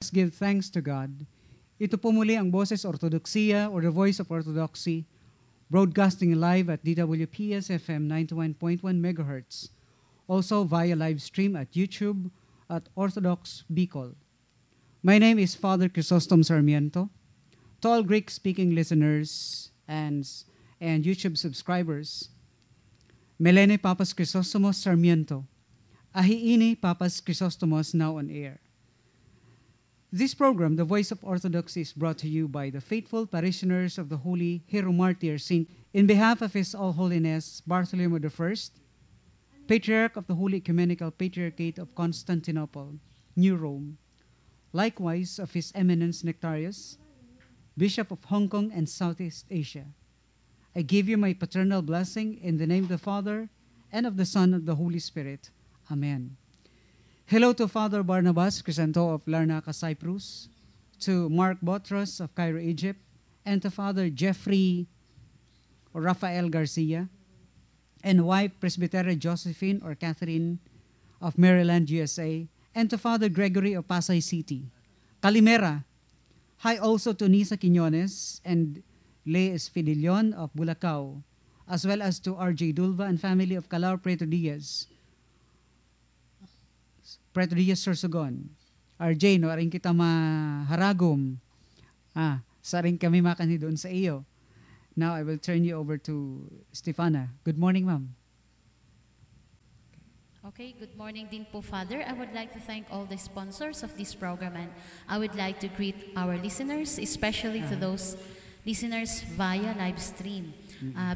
give thanks to God. Ito po muli ang Boses Ortodoxia or the Voice of Orthodoxy, broadcasting live at DWPS FM 91.1 MHz, also via live stream at YouTube at Orthodox Bicol. My name is Father Chrysostom Sarmiento. To all Greek-speaking listeners and YouTube subscribers, Melene Papas Chrysostomos Sarmiento, Ahiini Papas Chrysostomos now on air. This program, The Voice of Orthodoxy, is brought to you by the faithful parishioners of the Holy Hero Martyr Saint in behalf of His All Holiness Bartholomew I, Patriarch of the Holy Ecumenical Patriarchate of Constantinople, New Rome, likewise of His Eminence Nectarius, Bishop of Hong Kong and Southeast Asia. I give you my paternal blessing in the name of the Father, and of the Son, and of the Holy Spirit. Amen. Hello to Father Barnabas Crisanto of Larnaca, Cyprus, to Mark Botros of Cairo, Egypt, and to Father Jeffrey or Rafael Garcia, and wife Presbytera Josephine or Catherine of Maryland, USA, and to Father Gregory of Pasay City. Calimera. Hi also to Nisa Quiñones and Le Esfidillon of Bulacau, as well as to R.J. Dulva and family of Calao Preto Diaz, Sorsogon. RJ, no, aring kita maharagom. Sa rin kami makani doon sa iyo. Now, I will turn you over to Stefana. Good morning, ma'am. Okay, good morning din po, Father. I would like to thank all the sponsors of this program, and I would like to greet our listeners, especially to those listeners via live stream.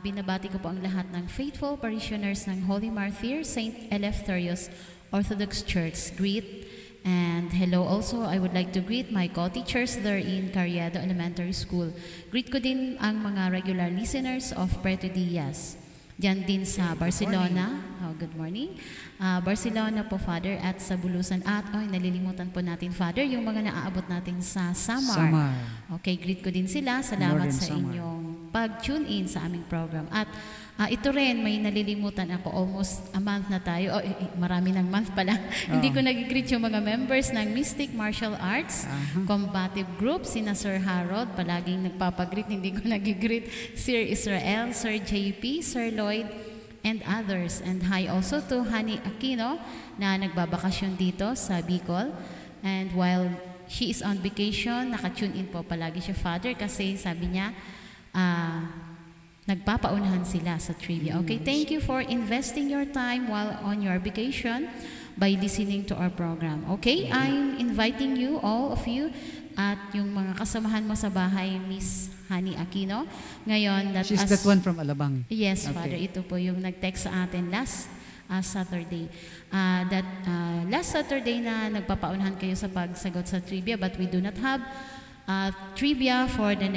Binabati ko po ang lahat ng faithful parishioners ng Holy Martyr Saint Eleftherios Orthodox Church. Greet and hello also. I would like to greet my co-teachers there in Carriedo Elementary School. Greet ko din ang mga regular listeners of Preto Diaz. Diyan din sa Barcelona. Good morning. Barcelona po, Father, at sa Bulusan. At nalilimutan po natin, Father, yung mga naaabot natin sa Samar. Okay, greet ko din sila. Salamat sa inyong pag-tune in sa aming program. At ito rin, may nalilimutan ako. Almost a month na tayo. Marami ng month pala. Hindi ko nag-greet yung mga members ng Mystic Martial Arts Combative Group. Sina Sir Harold, palaging nagpapagreet. Hindi ko nag-greet. Sir Israel, Sir JP, Sir Lloyd, and others. And hi also to Hani Aquino na nagbabakasyon dito sa Bicol. And while she is on vacation, nakatune in po palagi siya, Father, kasi sabi niya, nagpapaunahan sila sa trivia. Okay, thank you for investing your time while on your vacation by listening to our program. Okay, I'm inviting you, all of you, at yung mga kasamahan mo sa bahay, Miss Hani Aquino. Ngayon, she's that one from Alabang. Yes, okay. Father, ito po yung nag-text sa atin last Saturday. Last Saturday na nagpapaunahan kayo sa pagsagot sa trivia, but we do not have trivia for the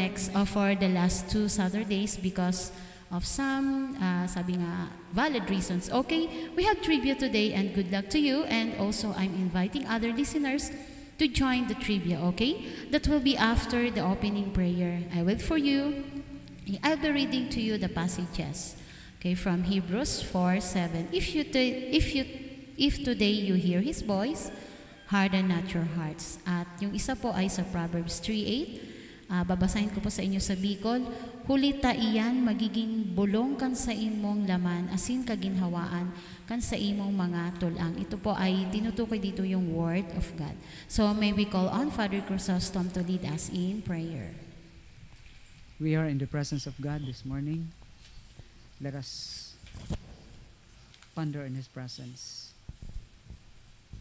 last 2 Saturdays because of some sabi nga valid reasons. Okay, we have trivia today, and good luck to you. And also, I'm inviting other listeners to join the trivia. Okay, that will be after the opening prayer. I will for you. I'll be reading to you the passages. Okay, from Hebrews 4:7. If today you hear His voice, harden not your hearts. At yung isa po ay sa Proverbs 3:8. Babasahin ko po sa inyo sa Bicol. Hulita iyan, magiging bulong kan sa imong laman, asin kaginhawaan, kan sa imong mga tulang. Ito po ay tinutukoy dito yung Word of God. So may we call on Father Chrysostom to lead us in prayer. We are in the presence of God this morning. Let us ponder in His presence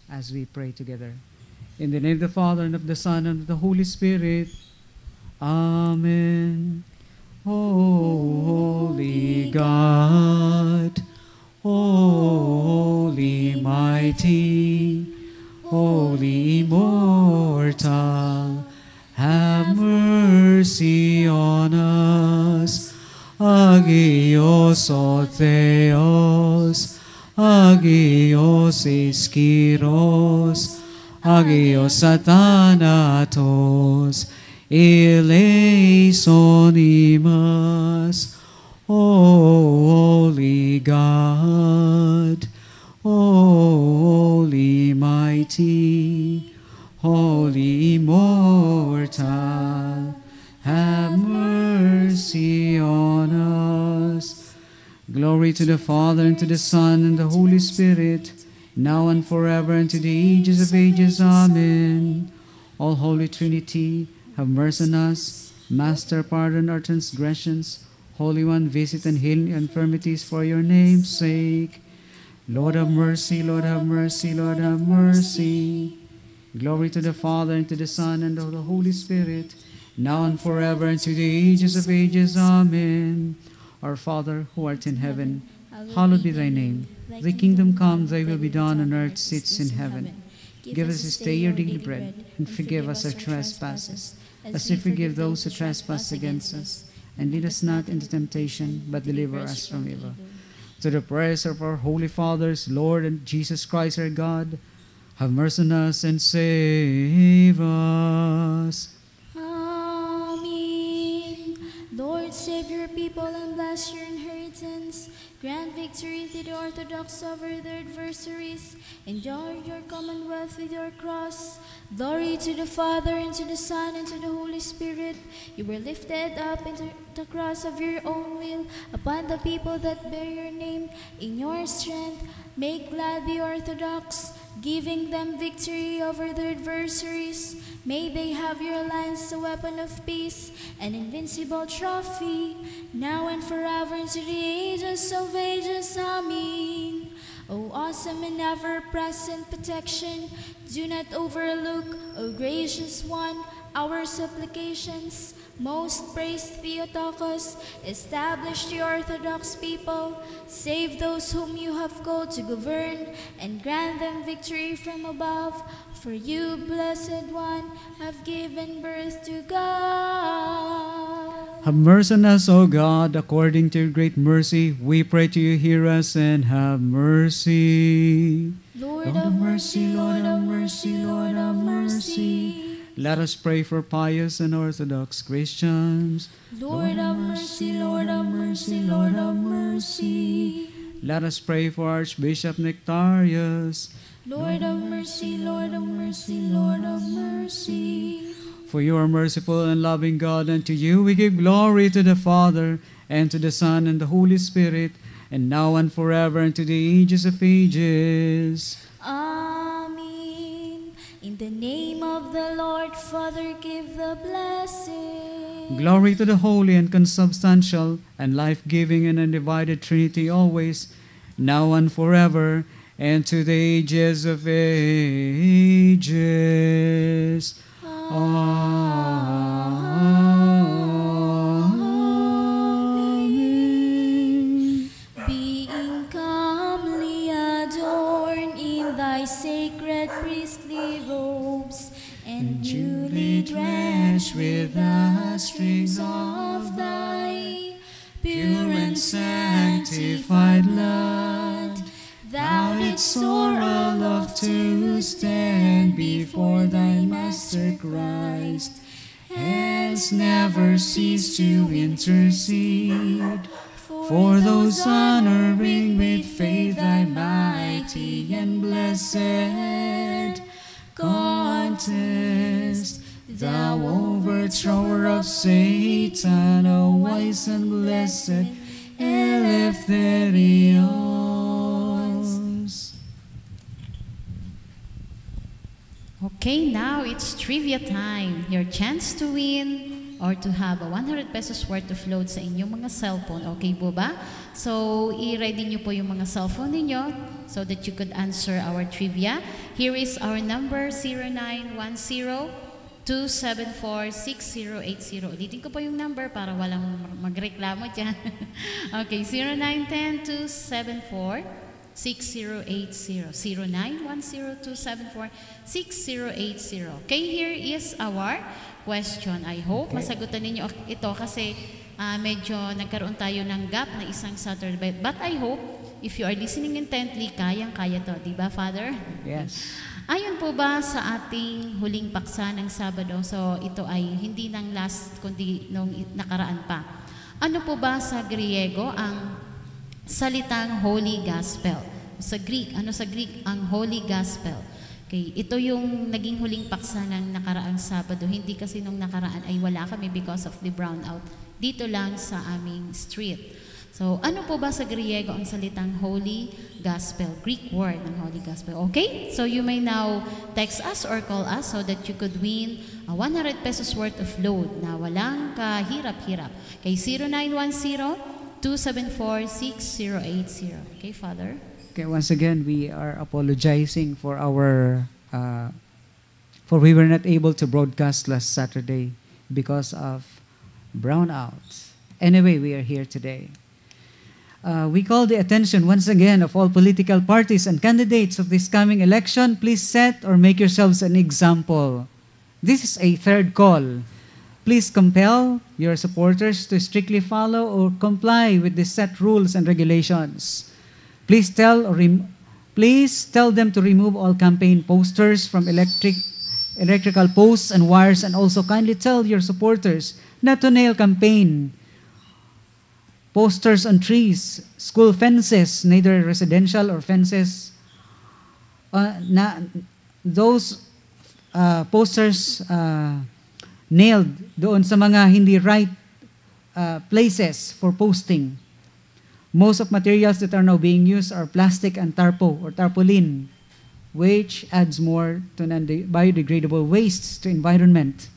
as we pray together. In the name of the Father, and of the Son, and of the Holy Spirit. Amen. Holy God, Holy Mighty, Holy Immortal, have mercy on us. Agios o Theos, Agios Iskiros, Agios Satanatos, eleison imas. O Holy God, Holy Mighty, Holy immortal, have mercy on us. Glory to the Father, and to the Son, and the Holy Spirit, now and forever, and to the ages of ages. Amen. All Holy Trinity, have mercy on us. Master, pardon our transgressions. Holy One, visit and heal infirmities for your name's sake. Lord have mercy, Lord have mercy, Lord have mercy. Glory to the Father, and to the Son, and to the Holy Spirit, now and forever, and to the ages of ages. Amen. Our Father, who art in heaven, hallowed be thy name. Thy kingdom come, thy will be done on earth as it is in heaven. Give us this day our daily bread, and forgive us our trespasses, as we forgive those who trespass against us. And lead us not into temptation, but deliver us from evil. To the prayers of our holy fathers, Lord and Jesus Christ our God, have mercy on us and save us. Amen. Lord, save your people and bless your inheritance. Grant victory to the Orthodox over their adversaries. Enjoy your commonwealth with your cross. Glory to the Father, and to the Son, and to the Holy Spirit. You were lifted up into the cross of your own will upon the people that bear your name. In your strength, make glad the Orthodox, giving them victory over their adversaries. May they have your lance, a weapon of peace, an invincible trophy, now and forever, into the ages of ages. Amen. O awesome and ever-present protection, do not overlook, O gracious one, our supplications. Most praised Theotokos, establish the Orthodox people, save those whom you have called to govern, and grant them victory from above. For you, Blessed One, have given birth to God. Have mercy on us, O God, according to your great mercy. We pray to you, hear us, and have mercy. Lord have mercy, Lord have mercy, Lord have mercy. Let us pray for pious and Orthodox Christians. Lord have mercy, Lord have mercy, Lord have mercy. Let us pray for Archbishop Nectarius. Lord have mercy, Lord have mercy, Lord have mercy. For you are merciful and loving God, and to you we give glory, to the Father, and to the Son, and the Holy Spirit, and now and forever, and to the ages of ages. Amen. In the name of the Lord, Father, give the blessing. Glory to the Holy and consubstantial and life-giving and undivided Trinity always, now and forever, and to the ages of ages. Amen. Being calmly adorned in thy sacred priestly robes, and duly drenched with the strings of thy pure and sanctified blood, thou didst soar aloft to stand before thy Master Christ, hence never cease to intercede for those honoring with faith thy mighty and blessed contest. Thou overthrower of Satan, O wise and blessed Eleftherios. Okay, now it's trivia time. Your chance to win or to have a 100 pesos worth of load sa inyong mga cellphone. Okay po ba? So, i-ready nyo po yung mga cellphone ninyo so that you could answer our trivia. Here is our number, 0910-274-6080. Ulitin ko po yung number para walang magreklamo dyan. Okay, 0910-274-6080. 0910-274-6080. Okay, here is our question. I hope masagutan ninyo ito kasi medyo nagkaroon tayo ng gap na isang Saturday. But I hope, if you are listening intently, kayang-kaya to. Diba, Father? Yes. Ayon po ba sa ating huling paksa ng Sabado? So, ito ay hindi ng last, kundi nung nakaraan pa. Ano po ba sa Griego ang salitang Holy Gospel? Sa Greek, ano sa Greek ang Holy Gospel? Okay, ito yung naging huling paksa ng nakaraang Sabado. Hindi kasi nung nakaraan ay wala kami because of the brownout. Dito lang sa aming street. So, ano po ba sa Griego ang salitang Holy Gospel? Greek word ng Holy Gospel. Okay? So, you may now text us or call us so that you could win a 100 pesos worth of load na walang kahirap-hirap. Kay 0910-274-6080. Okay, Father? Okay, once again, we are apologizing for for we were not able to broadcast last Saturday because of brownouts. Anyway, we are here today. We call the attention once again of all political parties and candidates of this coming election. Please set or make yourselves an example. This is a third call. Please compel your supporters to strictly follow or comply with the set rules and regulations. Please tell them to remove all campaign posters from electrical posts and wires, and also kindly tell your supporters not to nail campaign posters on trees, school fences, neither residential or fences. Those posters nailed doon sa mga hindi right places for posting. Most of materials that are now being used are plastic and tarpaulin, which adds more to biodegradable wastes to environment.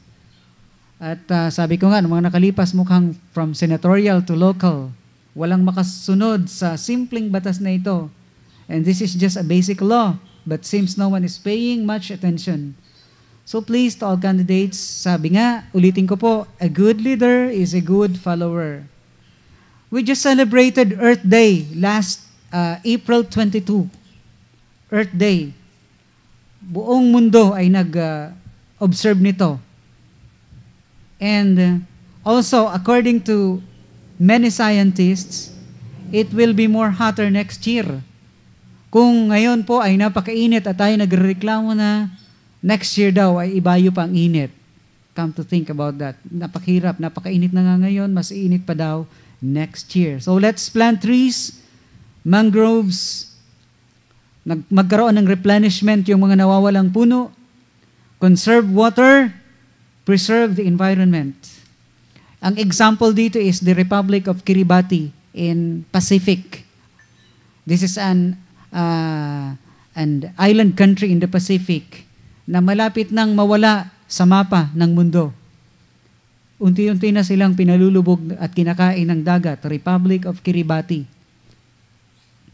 At sabi ko nga, mga nakalipas mukhang from senatorial to local, walang makasunod sa simpleng batas na ito. And this is just a basic law, but seems no one is paying much attention. So please, to all candidates, sabi nga, ulitin ko po, a good leader is a good follower. We just celebrated Earth Day last April 22. Earth Day. Buong mundo ay nag-observe nito. And also, according to many scientists, it will be more hotter next year. Kung ngayon po ay napakainit at tayo nagrereklamo na next year daw ay ibayo pa ang init. Come to think about that. Napakahirap, napakainit na nga ngayon, mas init pa daw next year. So let's plant trees, mangroves, magkaroon ng replenishment yung mga nawawalang puno, conserve water, preserve the environment. Ang example dito is the Republic of Kiribati in Pacific. This is an island country in the Pacific na malapit nang mawala sa mapa ng mundo. Unti-unti na silang pinalulubog at kinakain ng dagat, Republic of Kiribati.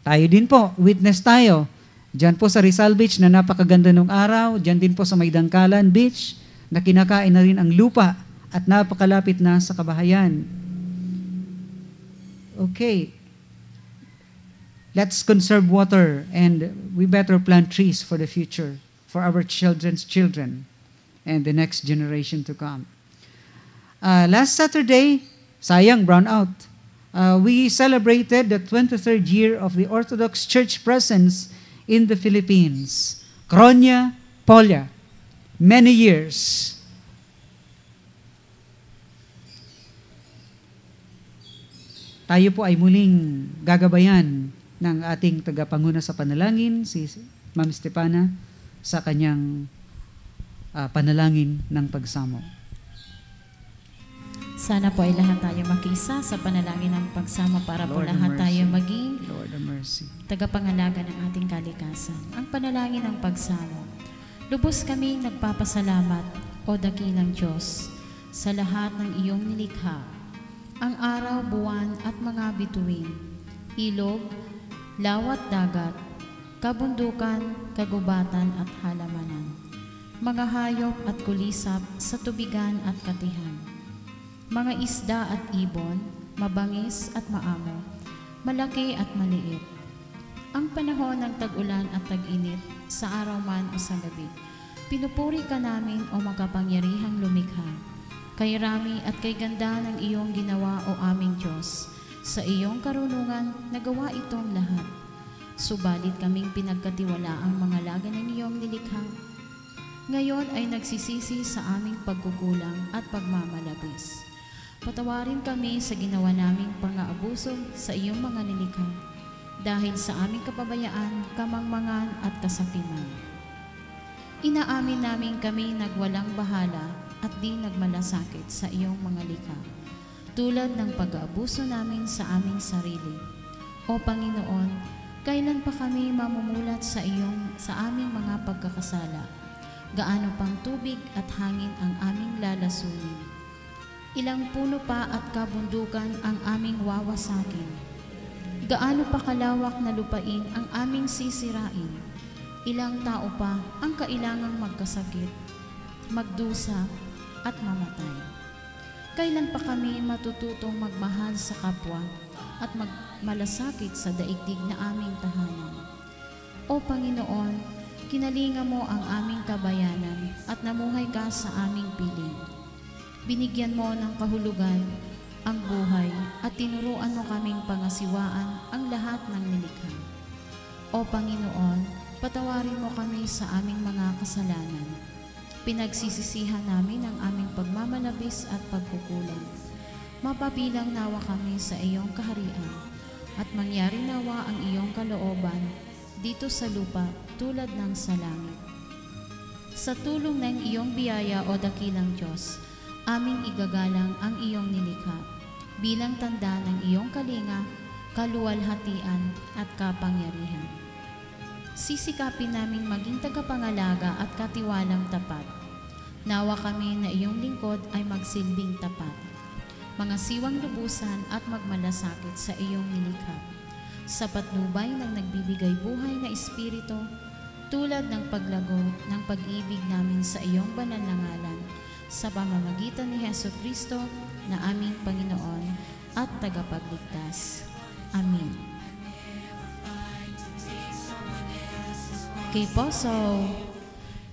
Tayo din po, witness tayo. Diyan po sa Rizal Beach na napakaganda ng araw, diyan din po sa Maydangkalan Beach na kinakain na rin ang lupa at napakalapit na sa kabahayan. Okay. Let's conserve water and we better plant trees for the future, for our children's children and the next generation to come. Last Saturday, sayang, brownout. We celebrated the 23rd year of the Orthodox Church presence in the Philippines. Kronia Polia. Many years. Tayo po ay muling gagabayan ng ating tagapanguna sa panalangin, si Ma'am Stepana, sa kanyang panalangin ng pagsamo. Sana po ay lahat tayo makisa sa panalangin ng pagsama para po lahat tayo maging tagapangalaga ng ating kalikasan. Ang panalangin ng pagsamo. Lubos kaming nagpapasalamat, O dakilang Diyos, sa lahat ng iyong nilikha, ang araw, buwan at mga bituin, ilog, lawat dagat, kabundukan, kagubatan at halamanan, mga hayop at kulisap sa tubigan at katihan, mga isda at ibon, mabangis at maamo, malaki at maliit. Ang panahon ng tag-ulan at tag-init, sa araw man o sa gabi, pinupuri ka namin o makapangyarihang lumikha. Kay rami at kay ganda ng iyong ginawa o aming Diyos, sa iyong karunungan nagawa itong lahat. Subalit kaming pinagkatiwala ang mga laga ng iyong nilikha. Ngayon ay nagsisisi sa aming pagkukulang at pagmamalabis. Patawarin kami sa ginawa naming pang-aabuso sa iyong mga nilikha, dahil sa aming kapabayaan, kamangmangan at kasakiman. Inaamin namin kami nagwalang bahala at di nagmalasakit sa iyong mga likha, tulad ng pag-aabuso namin sa aming sarili. O Panginoon, kailan pa kami mamumulat sa aming mga pagkakasala? Gaano pang tubig at hangin ang aming lalasunin? Ilang puno pa at kabundukan ang aming wawasakin? Gaano pa kalawak na lupain ang aming sisirain? Ilang tao pa ang kailangang magkasakit, magdusa at mamatay? Kailan pa kami matututong magmahal sa kapwa at magmalasakit sa daigdig na aming tahanan? O Panginoon, kinalinga mo ang aming kabayanan at namuhay ka sa aming piling. Binigyan mo ng kahulugan ang buhay at tinuruan mo kaming pangasiwaan ang lahat ng nilikha. O Panginoon, patawarin mo kami sa aming mga kasalanan. Pinagsisisihan namin ang aming pagmamalabis at pagkukulang. Mapabilang nawa kami sa iyong kaharian at mangyari nawa ang iyong kalooban dito sa lupa tulad ng sa langit. Sa tulong ng iyong biyaya o dakilang Diyos, aming igagalang ang iyong nilikha bilang tanda ng iyong kalinga, kaluwalhatian at kapangyarihan. Sisikapin namin maging tagapangalaga at katiwalang tapat. Nawa kami na iyong lingkod ay magsilbing tapat, mga siwang lubusan at magmalasakit sa iyong nilikha, sa patnubay ng nagbibigay buhay na espiritu, tulad ng paglago ng pag-ibig namin sa iyong banal na ngalan, sa pamamagitan ni Jesucristo na aming Panginoon at tagapagligtas. Amen. Okay po, so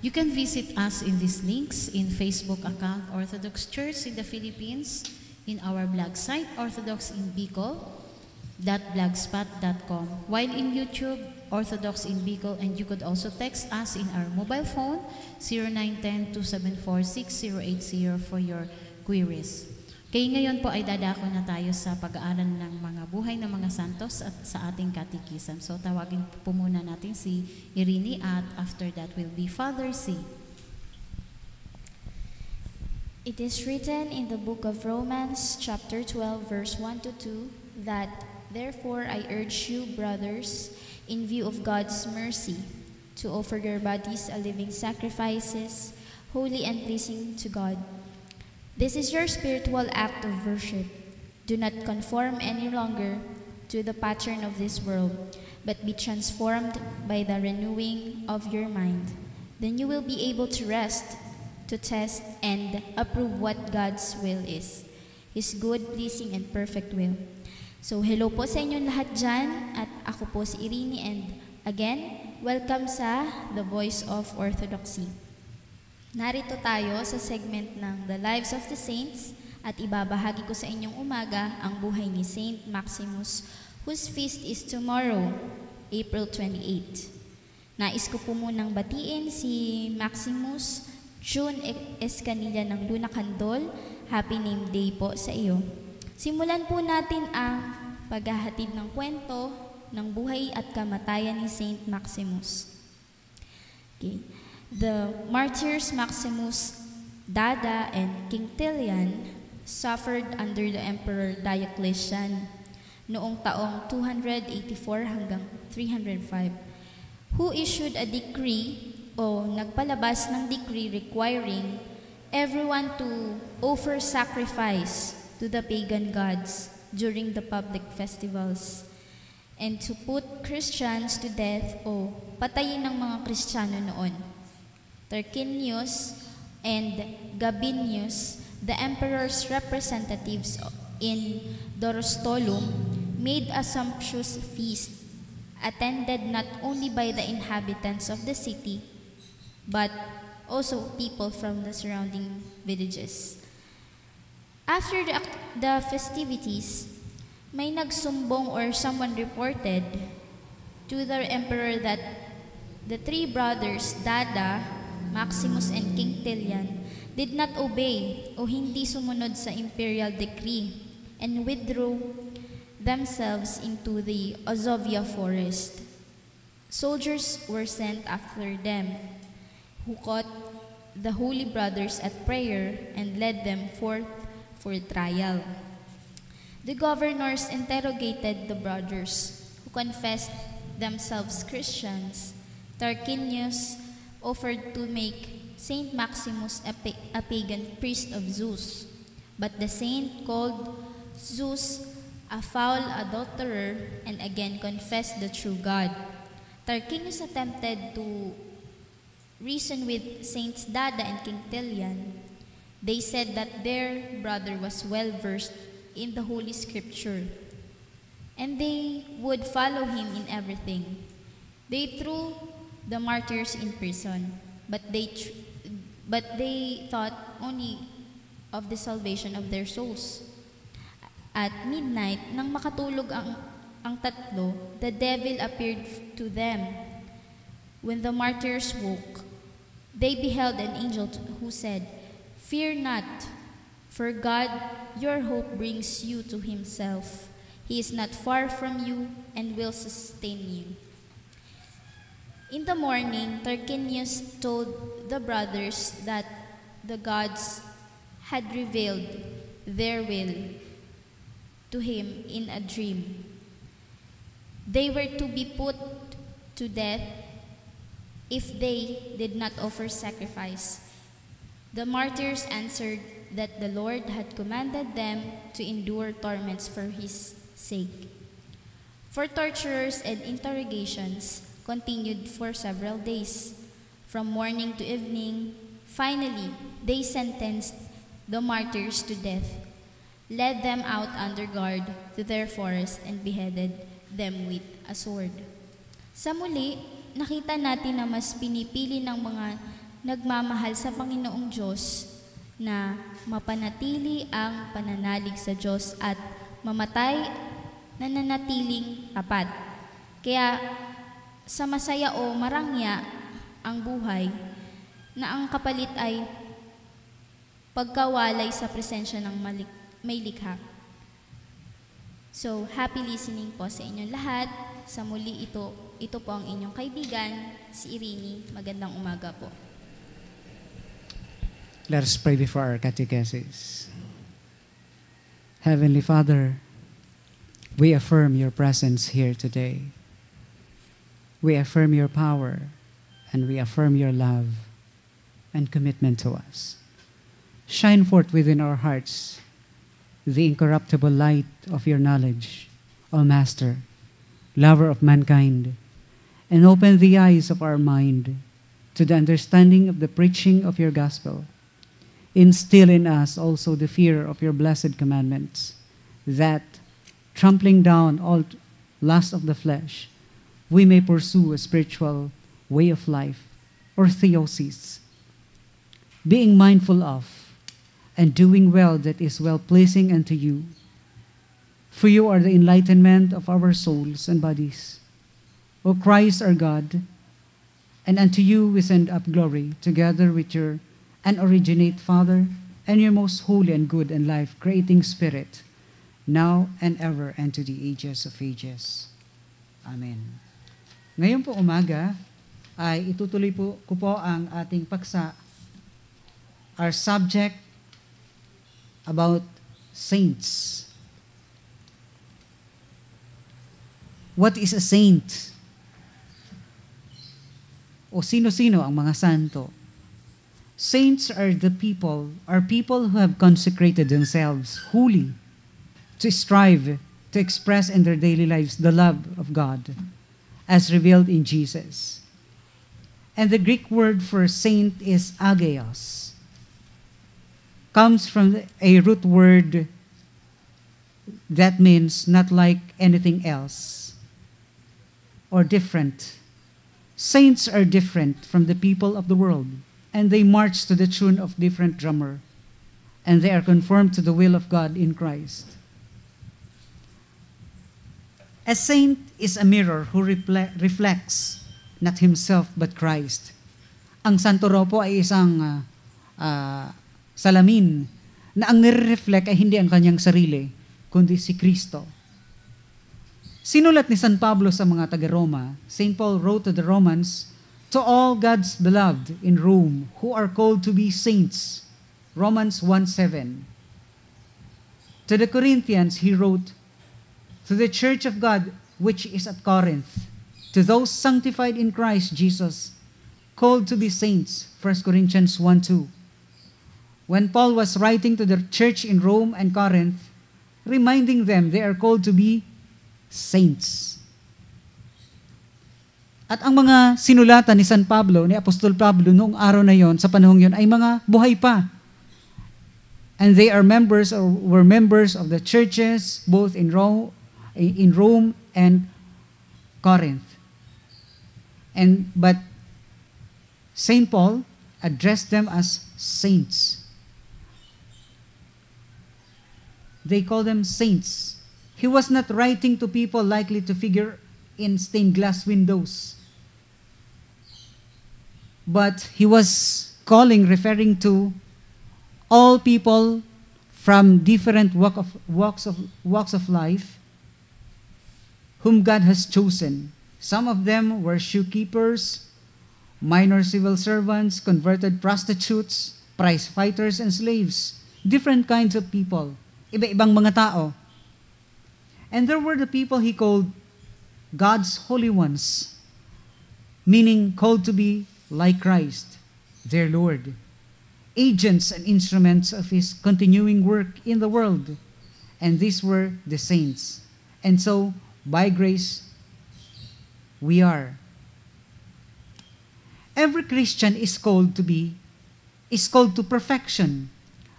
you can visit us in these links in Facebook account Orthodox Church in the Philippines, in our blog site Orthodox in Bicol.blogspot.com, while in YouTube Orthodox in Bicol, and you could also text us in our mobile phone 0910-274-6080 for your queries. Kaya ngayon po ay dadako na tayo sa pag-aaral ng mga buhay ng mga santos at sa ating katikisam. So tawagin po muna natin si Irene at after that will be Father C. It is written in the book of Romans, chapter 12, verse 1 to 2, that therefore I urge you, brothers, in view of God's mercy, to offer your bodies a living sacrifices, holy and pleasing to God. This is your spiritual act of worship. Do not conform any longer to the pattern of this world, but be transformed by the renewing of your mind. Then you will be able to rest, to test, and approve what God's will is, His good, pleasing, and perfect will. So hello po sa inyong lahat dyan, at ako po si Irene, and again, welcome sa The Voice of Orthodoxy. Narito tayo sa segment ng The Lives of the Saints at ibabahagi ko sa inyong umaga ang buhay ni Saint Maximus, whose feast is tomorrow, April 28. Nais ko po munang batiin si Maximus June Escanilla ng Luna Candol. Happy name day po sa iyo. Simulan po natin ang paghahatid ng kwento ng buhay at kamatayan ni Saint Maximus. Okay. The martyrs Maximus, Dada, and King Tilian suffered under the Emperor Diocletian noong taong 284 hanggang 305, who issued a decree o nagpalabas ng decree requiring everyone to offer sacrifice to the pagan gods during the public festivals and to put Christians to death o patayin ng mga Kristiyano noon. Tarquinius and Gabinius, the emperor's representatives in Dorostolum, made a sumptuous feast, attended not only by the inhabitants of the city, but also people from the surrounding villages. After the festivities, may nagsumbong or someone reported to the emperor that the three brothers, Dada, Maximus, and King Tilian, did not obey o hindi sumunod sa imperial decree and withdrew themselves into the Azovia forest. Soldiers were sent after them, who caught the holy brothers at prayer and led them forth for trial. The governors interrogated the brothers, who confessed themselves Christians. Tarquinius offered to make Saint Maximus a pagan priest of Zeus, but the saint called Zeus a foul adulterer and again confessed the true God. Tarquinius attempted to reason with Saints Dada and Quintilian. They said that their brother was well versed in the Holy Scripture, and they would follow him in everything. They threw the martyrs in prison, but they thought only of the salvation of their souls. At midnight, nang makatulog ang tatlo, the devil appeared to them. When the martyrs woke, they beheld an angel who said, "Fear not, for God, your hope brings you to himself. He is not far from you and will sustain you." In the morning, Tarquinius told the brothers that the gods had revealed their will to him in a dream. They were to be put to death if they did not offer sacrifice. The martyrs answered that the Lord had commanded them to endure torments for his sake. For torturers and interrogations continued for several days, from morning to evening. Finally, they sentenced the martyrs to death, led them out under guard to their forest, and beheaded them with a sword. Sa muli, nakita natin na mas pinipili ng mga nagmamahal sa Panginoong Diyos na mapanatili ang pananalig sa Diyos at mamatay na nanatiling tapat. Kaya sa masaya o marangya ang buhay na ang kapalit ay pagkawalay sa presensya ng may likha. So, happy listening po sa inyong lahat. Sa muli ito po ang inyong kaibigan, si Irini. Magandang umaga po. Let us pray before our catechesis. Heavenly Father, we affirm your presence here today. We affirm your power, and we affirm your love and commitment to us. Shine forth within our hearts the incorruptible light of your knowledge, O Master, lover of mankind, and open the eyes of our mind to the understanding of the preaching of your gospel. Instill in us also the fear of your blessed commandments, that, trampling down all lust of the flesh, we may pursue a spiritual way of life, or theosis, being mindful of and doing well that is well-pleasing unto you. For you are the enlightenment of our souls and bodies. O Christ our God, and unto you we send up glory, together with your unoriginate Father, and your most holy and good and life-creating Spirit, now and ever, and to the ages of ages. Amen. Ngayon po umaga, ay itutuloy ko po ang ating paksa. Our subject about saints. What is a saint? O sino-sino ang mga santo? Saints are people who have consecrated themselves wholly to strive to express in their daily lives the love of God as revealed in Jesus. And the Greek word for saint is agios. Comes from a root word that means not like anything else or different. Saints are different from the people of the world, and they march to the tune of different drummer, and they are conformed to the will of God in Christ. A saint is a mirror who reflects not himself but Christ. Ang santo raw po ay isang salamin na ang nire-reflect ay hindi ang kanyang sarili, kundi si Kristo. Sinulat ni San Pablo sa mga taga-Roma. St. Paul wrote to the Romans To all God's beloved in Rome who are called to be saints, Romans 1:7. To the Corinthians, he wrote, to the church of God which is at Corinth, to those sanctified in Christ Jesus, called to be saints, 1 Corinthians 1:2. When Paul was writing to the church in Rome and Corinth, reminding them they are called to be saints. At ang mga sinulatan ni San Pablo, ni Apostol Pablo noong araw na yon, sa panahong yon, ay mga buhay pa. And they are members or were members of the churches both in Rome and Corinth. But St. Paul addressed them as saints. They call them saints. He was not writing to people likely to figure in stained glass windows. But he was referring to all people from different walks of life whom God has chosen. Some of them were shoekeepers, minor civil servants, converted prostitutes, prize fighters, and slaves. Different kinds of people. Iba-ibang mga tao. And there were the people he called God's holy ones, meaning called to be like Christ, their Lord, agents and instruments of His continuing work in the world. And these were the saints. And so, by grace, we are. Every Christian is called to perfection.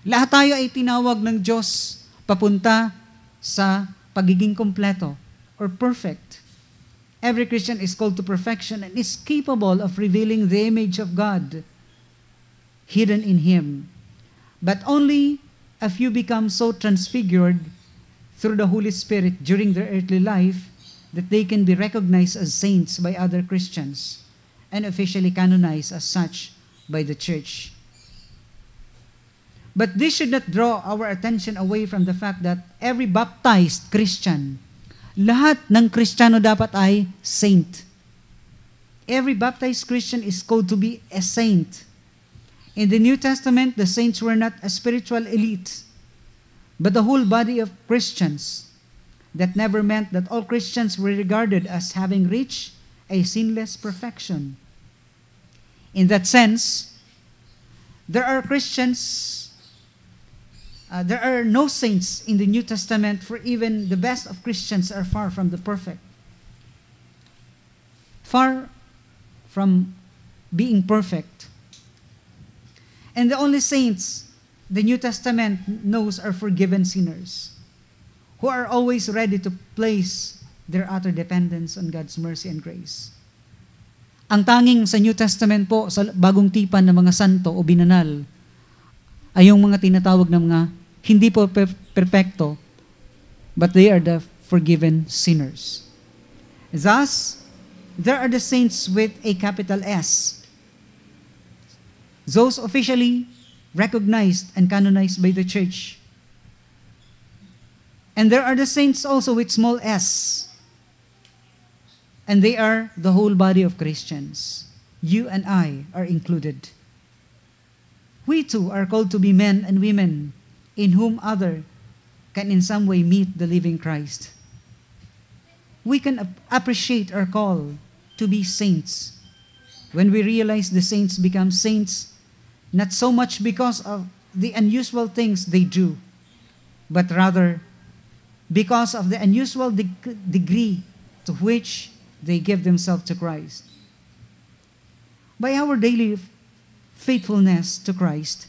Lahat tayo ay tinawag ng Diyos papunta sa pagiging kompleto or perfect. Every Christian is called to perfection and is capable of revealing the image of God hidden in him. But only a few become so transfigured through the Holy Spirit during their earthly life that they can be recognized as saints by other Christians and officially canonized as such by the church. But this should not draw our attention away from the fact that every baptized Christian, lahat ng Kristiyano dapat ay saint. Every baptized Christian is called to be a saint. In the New Testament, the saints were not a spiritual elite, but the whole body of Christians. That never meant that all Christians were regarded as having reached a sinless perfection. In that sense, there are no saints in the New Testament, for even the best of Christians are far from the perfect. Far from being perfect. And the only saints the New Testament knows are forgiven sinners who are always ready to place their utter dependence on God's mercy and grace. Ang tanging sa New Testament po, sa bagong tipan ng mga santo o binanal, ay yung mga tinatawag na mga hindi po perpekto, but they are the forgiven sinners. Thus, there are the saints with a capital S. Those officially recognized and canonized by the church. And there are the saints also with small s. And they are the whole body of Christians. You and I are included. We too are called to be men and women in whom other can in some way meet the living Christ. We can appreciate our call to be saints when we realize the saints become saints not so much because of the unusual things they do, but rather because of the unusual degree to which they give themselves to Christ. By our daily faithfulness to Christ,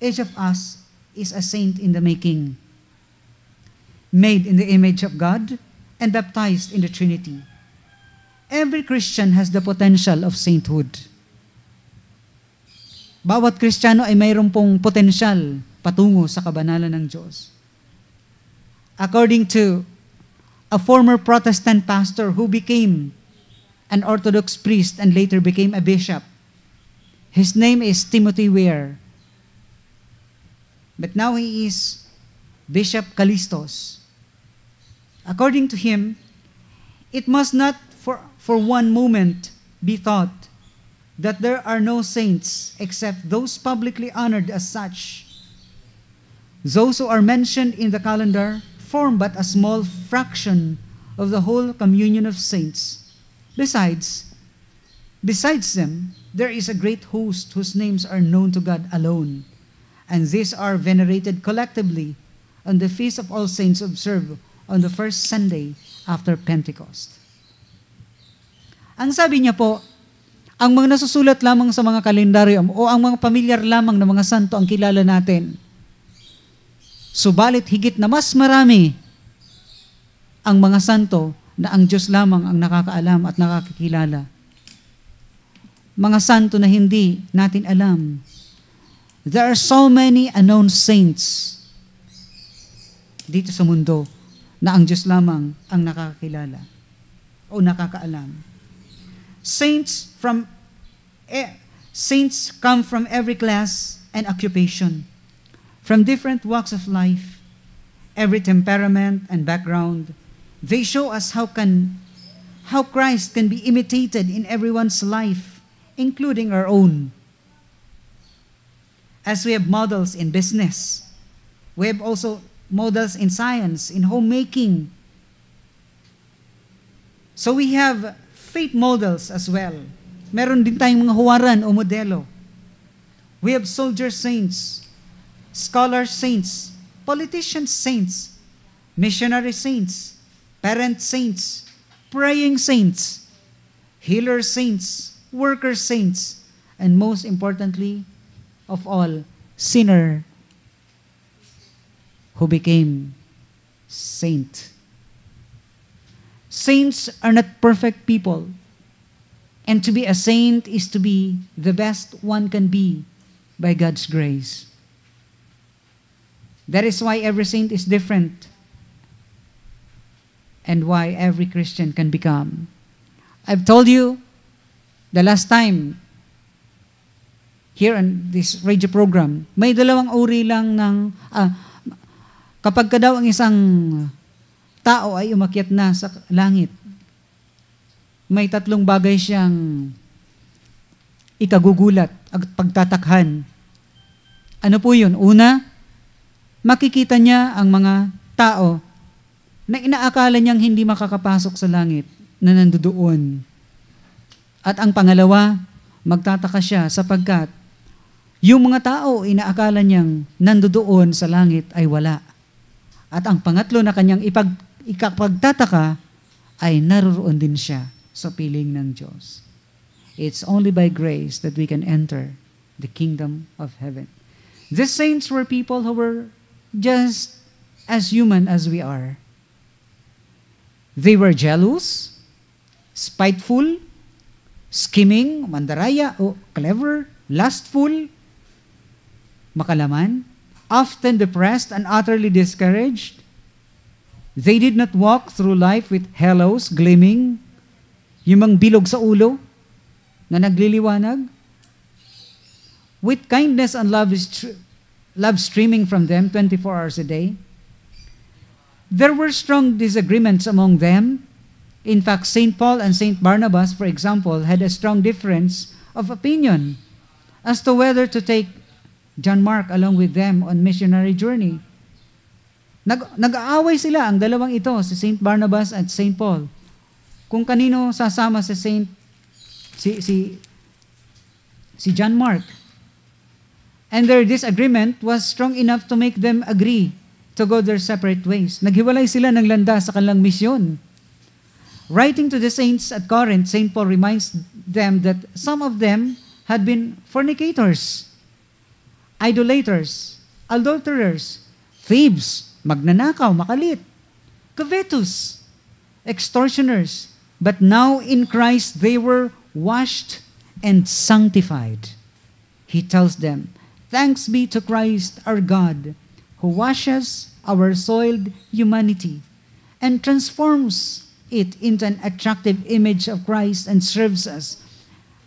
each of us is a saint in the making, made in the image of God and baptized in the Trinity. Every Christian has the potential of sainthood. Bawat Kristiyano ay mayroon pong potensyal patungo sa kabanalan ng Diyos. According to a former Protestant pastor who became an Orthodox priest and later became a bishop, his name is Timothy Ware. But now he is Bishop Callistos. According to him, it must not for one moment be thought that there are no saints except those publicly honored as such. Those who are mentioned in the calendar form but a small fraction of the whole communion of saints. Besides them, there is a great host whose names are known to God alone, and these are venerated collectively on the Feast of All Saints observed on the first Sunday after Pentecost. Ang sabi niya po, ang mga nasusulat lamang sa mga kalendaryum o ang mga pamilyar lamang ng mga santo ang kilala natin. Subalit higit na mas marami ang mga santo na ang Diyos lamang ang nakakaalam at nakakakilala. Mga santo na hindi natin alam. There are so many unknown saints dito sa mundo na ang Diyos lamang ang nakakakilala o nakakaalam. Saints come from every class and occupation, from different walks of life, every temperament and background. They show us how Christ can be imitated in everyone's life, including our own. As we have models in business, we have also models in science, in homemaking. So we have faith models as well. Meron din tayong mga huwaran o modelo. We have soldier saints, scholar saints, politician saints, missionary saints, parent saints, praying saints, healer saints, worker saints, and most importantly of all, sinner who became saint. Saints are not perfect people, and to be a saint is to be the best one can be by God's grace. That is why every saint is different, and why every Christian can become. I've told you the last time here on this radio program, may dalawang uri lang ng kapag ka daw ang isang tao ay umakyat na sa langit, may tatlong bagay siyang ikagugulat at pagtatakhan. Ano po yun? Una, makikita niya ang mga tao na inaakala niyang hindi makakapasok sa langit na nandoon. At ang pangalawa, magtataka siya sapagkat yung mga tao inaakala niyang nandoon sa langit ay wala. At ang pangatlo na kanyang ikapagtataka ay naroroon din siya sa piling ng Diyos. It's only by grace that we can enter the kingdom of heaven. These saints were people who were just as human as we are. They were jealous, spiteful, scheming, mandaraya, o clever, lustful, makalaman, often depressed and utterly discouraged. They did not walk through life with halos gleaming, yung mga bilog sa ulo na nagliliwanag. With kindness and love streaming from them 24 hours a day. There were strong disagreements among them. In fact, St. Paul and St. Barnabas, for example, had a strong difference of opinion as to whether to take John Mark along with them on missionary journey. Nag-aaway sila ang dalawang ito, si St. Barnabas at St. Paul. Kung kanino sasama si John Mark. And their disagreement was strong enough to make them agree to go their separate ways. Naghiwalay sila ng landas sa kanilang misyon. Writing to the saints at Corinth, St. Paul reminds them that some of them had been fornicators, idolaters, adulterers, thieves, magnanakaw, makalit, covetous, extortioners. But now in Christ they were washed and sanctified. He tells them, "Thanks be to Christ our God, who washes our soiled humanity and transforms it into an attractive image of Christ and serves us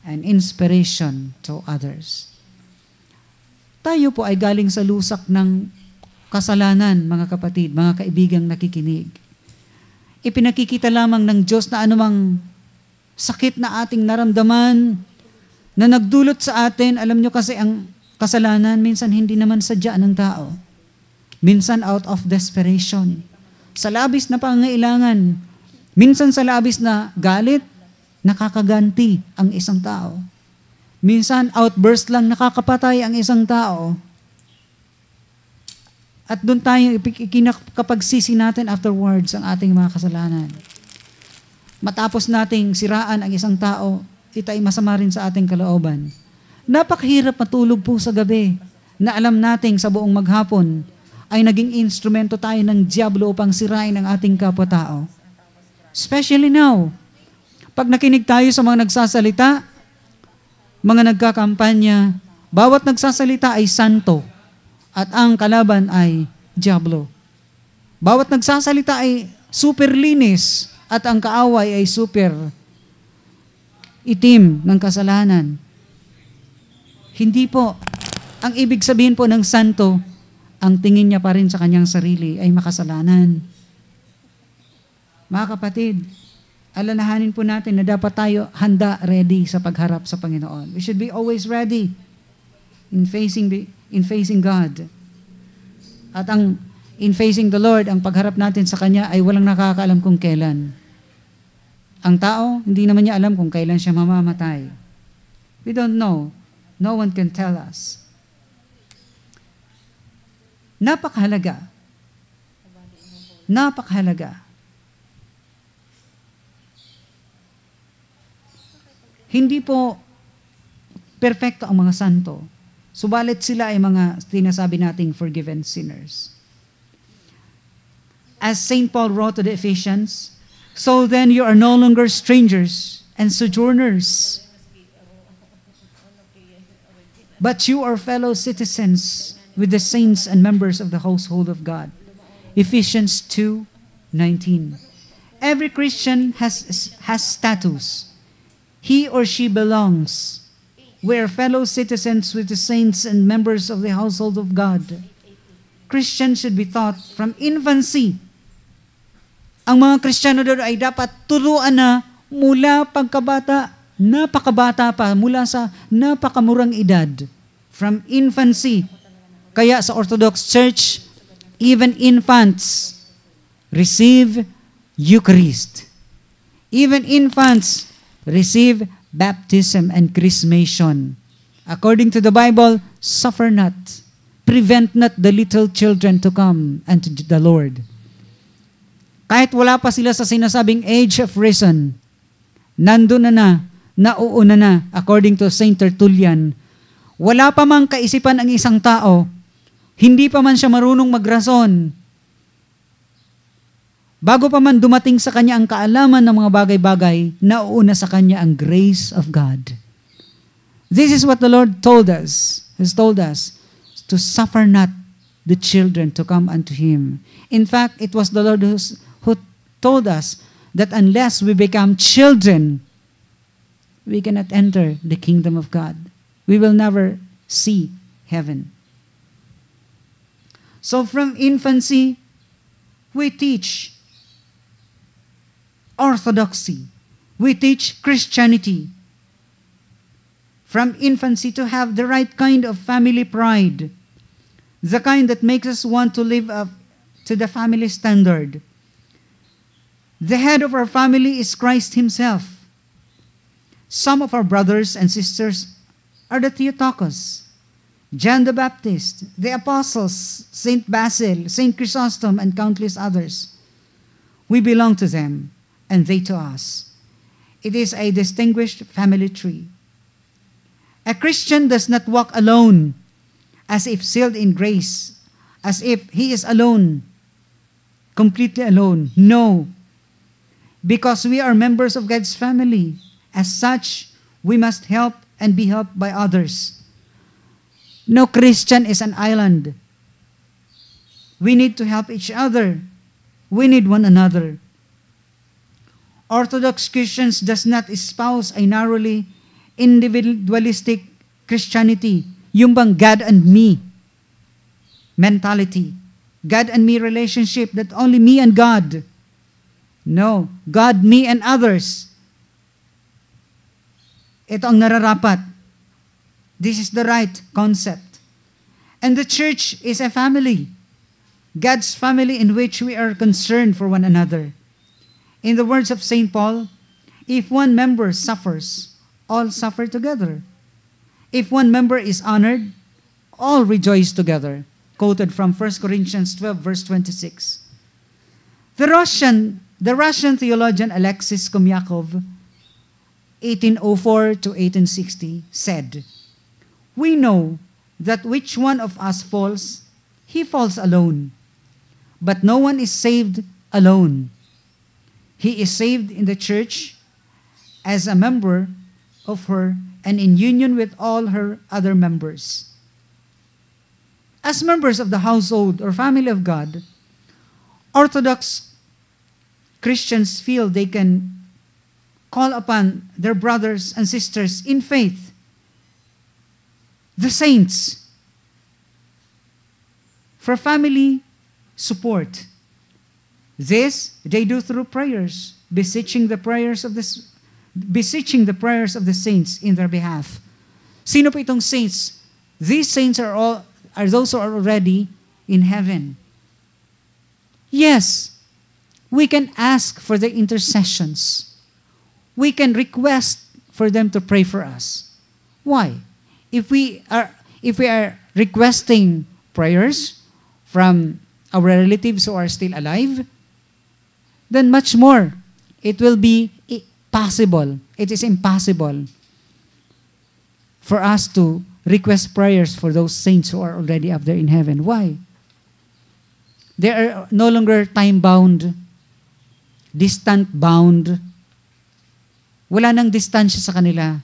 an inspiration to others." Tayo po ay galing sa lusak ng kasalanan, mga kapatid, mga kaibigang nakikinig. Ipinakikita lamang ng Diyos na anumang sakit na ating naramdaman, na nagdulot sa atin, alam nyo kasi ang kasalanan, minsan hindi naman sadya ng tao. Minsan out of desperation. Sa labis na pangangailangan. Minsan sa labis na galit, nakakaganti ang isang tao. Minsan outburst lang nakakapatay ang isang tao. At doon tayo kapag-sisi natin afterwards ang ating mga kasalanan. Matapos nating siraan ang isang tao, ito ay masama rin sa ating kalooban. Napakahirap matulog po sa gabi na alam nating sa buong maghapon ay naging instrumento tayo ng diablo upang sirain ang ating kapwa-tao. Especially now, pag nakinig tayo sa mga nagsasalita, mga nagkakampanya, bawat nagsasalita ay santo at ang kalaban ay diablo. Bawat nagsasalita ay super linis at ang kaaway ay super itim ng kasalanan. Hindi po. Ang ibig sabihin po ng santo, ang tingin niya pa rin sa kanyang sarili ay makasalanan. Mga kapatid, alalahanin po natin na dapat tayo handa, ready sa pagharap sa Panginoon. We should be always ready in facing God. At in facing the Lord, ang pagharap natin sa Kanya ay walang nakakaalam kung kailan. Ang tao, hindi naman niya alam kung kailan siya mamamatay. We don't know. No one can tell us. Napakahalaga. Napakahalaga. Hindi po perfecto ang mga santo. Subalit sila ay mga tinasabi nating forgiven sinners. As St. Paul wrote to the Ephesians, so then you are no longer strangers and sojourners, but you are fellow citizens with the saints and members of the household of God. Ephesians 2:19. Every Christian has status. He or she belongs. We are fellow citizens with the saints and members of the household of God. Christians should be taught from infancy. Ang mga Kristiyano doon ay dapat turuan na mula pagkabata, napakabata pa, mula sa napakamurang edad. From infancy. Kaya sa Orthodox Church, even infants receive Eucharist. Even infants receive baptism and chrismation. According to the Bible, suffer not, prevent not the little children to come unto the Lord. Kahit wala pa sila sa sinasabing age of reason, nandun na, nauuna na, according to Saint Tertullian, wala pa mang kaisipan ang isang tao, hindi pa man siya marunong magrason, bago pa man dumating sa kanya ang kaalaman ng mga bagay-bagay, nauuna sa kanya ang grace of God. This is what the Lord has told us, to suffer not the children to come unto Him. In fact, it was the Lord who told us that unless we become children, we cannot enter the kingdom of God. We will never see heaven. So from infancy, we teach orthodoxy. We teach Christianity. From infancy to have the right kind of family pride. The kind that makes us want to live up to the family standard. The head of our family is Christ Himself. Some of our brothers and sisters are the Theotokos, John the Baptist, the Apostles, Saint Basil, Saint Chrysostom, and countless others. We belong to them, and they to us. It is a distinguished family tree. A Christian does not walk alone, as if sealed in grace, as if he is alone, completely alone. No, because we are members of God's family. As such, we must help and be helped by others. No Christian is an island. We need to help each other. We need one another. Orthodox Christians does not espouse a narrowly individualistic Christianity, yung bang God and me mentality, God and me relationship that only me and God. No, God, me, and others. Ito ang nararapat This is the right concept. And the church is a family, God's family in which we are concerned for one another. In the words of St. Paul, if one member suffers, all suffer together. If one member is honored, all rejoice together. Quoted from 1 Corinthians 12, verse 26. The Russian theologian Alexis Kumyakov, 1804 to 1860, said, "We know that which one of us falls, he falls alone. But no one is saved alone. He is saved in the church as a member of her and in union with all her other members." As members of the household or family of God, Orthodox Christians feel they can call upon their brothers and sisters in faith, the saints, for family support. This they do through prayers, beseeching the prayers of the saints in their behalf. Sino po itong saints? These saints are those who are already in heaven. Yes, we can ask for their intercessions. We can request for them to pray for us. Why? If we are requesting prayers from our relatives who are still alive, then much more it will be possible. It is impossible for us to request prayers for those saints who are already up there in heaven. Why? They are no longer time-bound, distant-bound. Wala nang distansya sa kanila.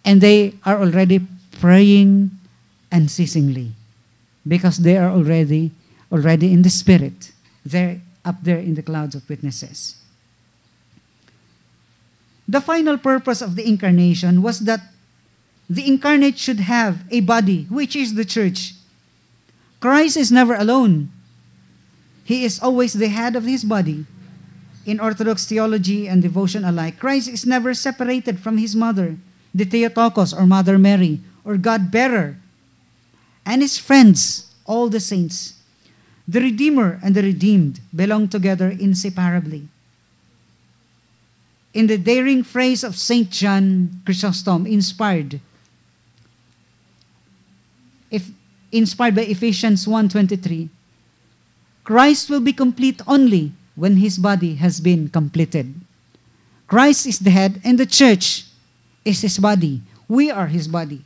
And they are already praying unceasingly because they are already in the Spirit. They're up there in the clouds of witnesses. The final purpose of the incarnation was that the incarnate should have a body, which is the church. Christ is never alone. He is always the head of his body. In Orthodox theology and devotion alike, Christ is never separated from his mother, the Theotokos or Mother Mary, or God-bearer, and his friends, all the saints. The Redeemer and the redeemed belong together inseparably. In the daring phrase of St. John Chrysostom, inspired by Ephesians 1:23, Christ will be complete only when his body has been completed. Christ is the head and the church is his body. We are his body.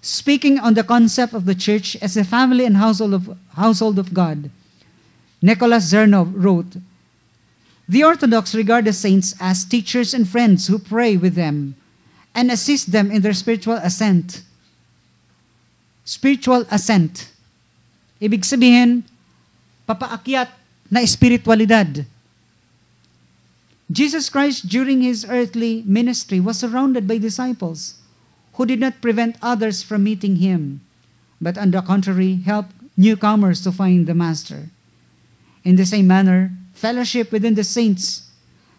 Speaking on the concept of the church as a family and household of God, Nicholas Zernov wrote, "The Orthodox regard the saints as teachers and friends who pray with them and assist them in their spiritual ascent." Spiritual ascent. Ibig sabihin, papaakyat na espiritualidad. Jesus Christ, during his earthly ministry, was surrounded by disciples who did not prevent others from meeting him, but on the contrary, helped newcomers to find the Master. In the same manner, fellowship within the saints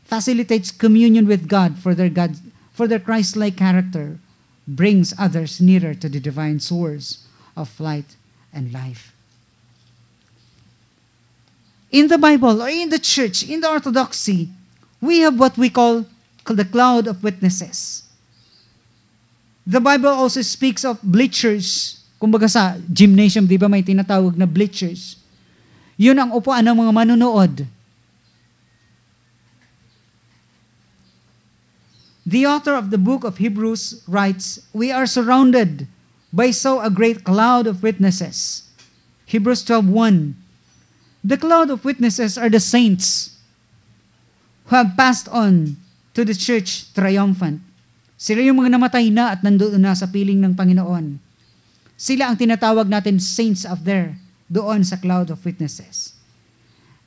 facilitates communion with God for their Christ-like character, brings others nearer to the divine source of light and life. In the Bible, or in the church, in the Orthodoxy, we have what we call the cloud of witnesses. The Bible also speaks of bleachers. Kumbaga sa gymnasium, di ba may tinatawag na bleachers? Yun ang upuan ng mga manunood. The author of the book of Hebrews writes, "We are surrounded by so a great cloud of witnesses." Hebrews 12:1. The cloud of witnesses are the saints who have passed on to the church triumphant. Sila yung mga namatay na at nandoon na sa piling ng Panginoon. Sila ang tinatawag natin saints up there, doon sa cloud of witnesses.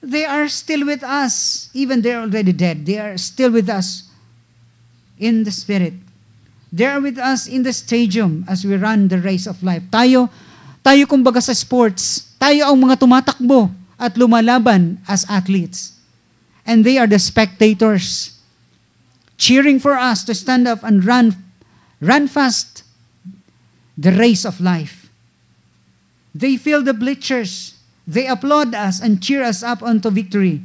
They are still with us, even they're already dead. They are still with us in the Spirit. They are with us in the stadium as we run the race of life. Tayo kumbaga sa sports, tayo ang mga tumatakbo at lumalaban as athletes. And they are the spectators, cheering for us to stand up and run fast the race of life. They fill the bleachers. They applaud us and cheer us up unto victory.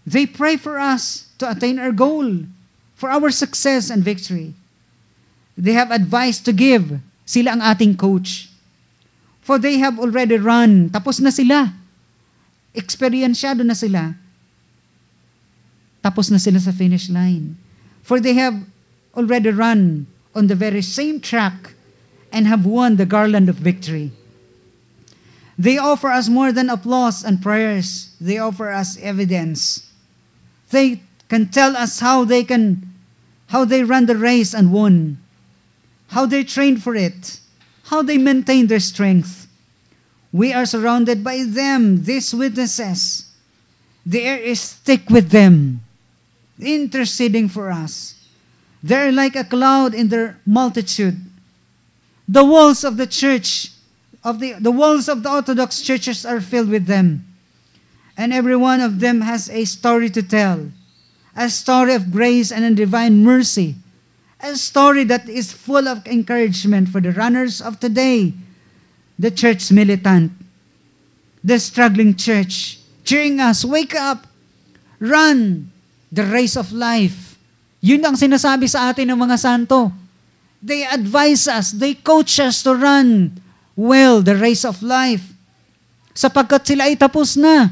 They pray for us to attain our goal, for our success and victory. They have advice to give. Sila ang ating coach. For they have already run. Tapos na sila. Eksperyensyado na sila. Tapos na sila sa finish line. For they have already run on the very same track and have won the garland of victory. They offer us more than applause and prayers. They offer us evidence. They can tell us how they run the race and won, how they trained for it, how they maintain their strength. We are surrounded by them, these witnesses. The air is thick with them, interceding for us. They are like a cloud in their multitude. The walls of the church, the walls of the Orthodox churches are filled with them. And every one of them has a story to tell. A story of grace and divine mercy. A story that is full of encouragement for the runners of today. The church militant. The struggling church. Cheering us, wake up. Run the race of life. Yun ang sinasabi sa atin ng mga santo. They advise us, they coach us to run well the race of life. Sapagkat sila ay tapos na.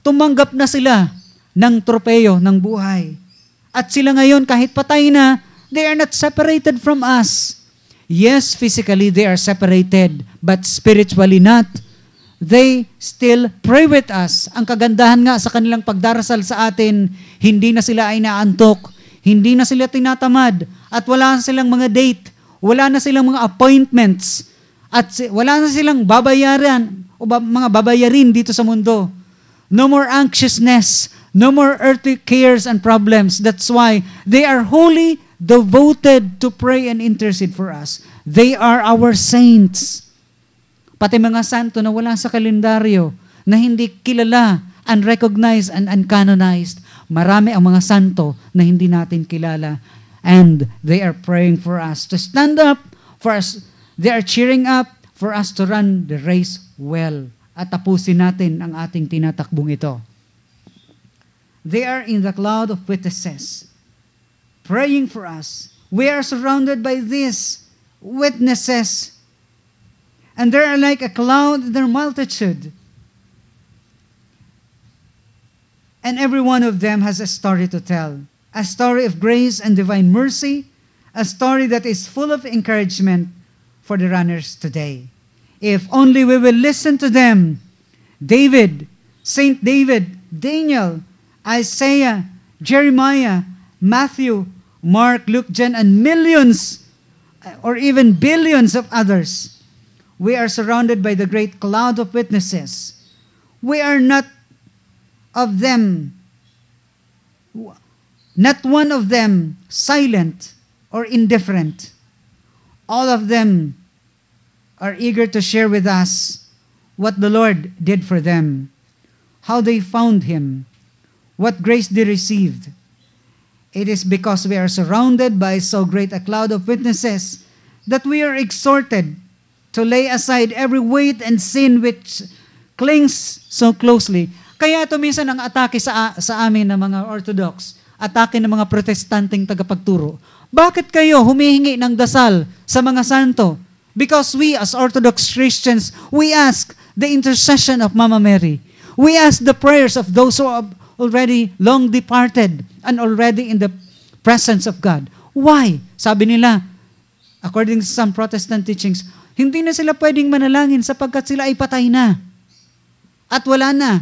Tumanggap na sila ng tropeyo ng buhay. At sila ngayon kahit patay na, they are not separated from us. Yes, physically they are separated, but spiritually not. They still pray with us. Ang kagandahan nga sa kanilang pagdarasal sa atin, hindi na sila ay naantok, hindi na sila tinatamad, at wala na silang mga date, wala na silang mga appointments, at wala na silang babayaran o mga babayarin dito sa mundo. No more anxiousness, no more earthly cares and problems. That's why they are wholly devoted to pray and intercede for us. They are our saints. Pati mga santo na wala sa kalendaryo, na hindi kilala, unrecognized and uncanonized. Marami ang mga santo na hindi natin kilala. And they are praying for us to stand up for us. They are cheering up for us to run the race well. At tapusin natin ang ating tinatakbong ito. They are in the cloud of witnesses, praying for us. We are surrounded by these witnesses. And they are like a cloud in their multitude. And every one of them has a story to tell. A story of grace and divine mercy. A story that is full of encouragement for the runners today. If only we will listen to them. David, Saint David, Daniel, Isaiah, Jeremiah, Matthew, Mark, Luke, John, and millions or even billions of others. We are surrounded by the great cloud of witnesses. We are not of them, not one of them silent or indifferent. All of them are eager to share with us what the Lord did for them, how they found Him, what grace they received. It is because we are surrounded by so great a cloud of witnesses that we are exhorted to lay aside every weight and sin which clings so closely. Kaya ito minsan ang atake sa amin ng mga Orthodox, atake ng mga Protestanteng tagapagturo. Bakit kayo humihingi ng dasal sa mga santo? Because we as Orthodox Christians, we ask the intercession of Mama Mary. We ask the prayers of those who have already long departed and already in the presence of God. Why? Sabi nila, according to some Protestant teachings, hindi na sila pwedeng manalangin sapagkat sila ay patay na. At wala na.